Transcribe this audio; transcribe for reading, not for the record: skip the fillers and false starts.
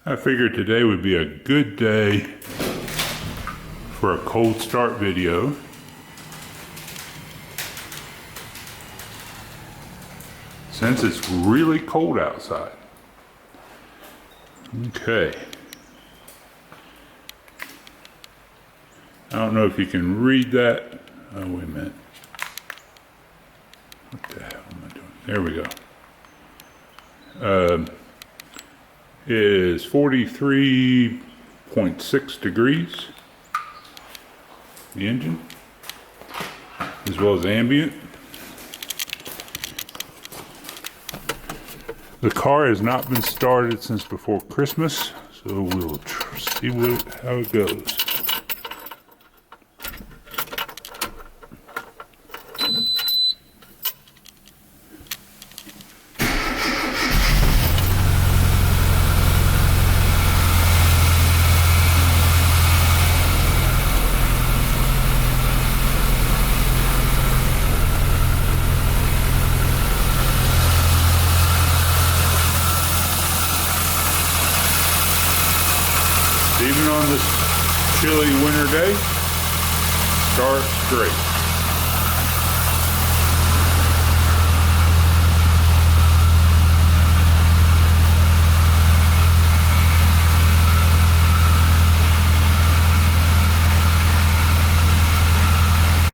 I figured today would be a good day for a cold start video. Since it's really cold outside. Okay. I don't know if you can read that. Oh, wait a minute. What the hell am I doing? There we go. It is 43.6 degrees. The engine, as well as ambient. The car has not been started since before Christmas, so we'll see how it goes. Even on this chilly winter day, starts great.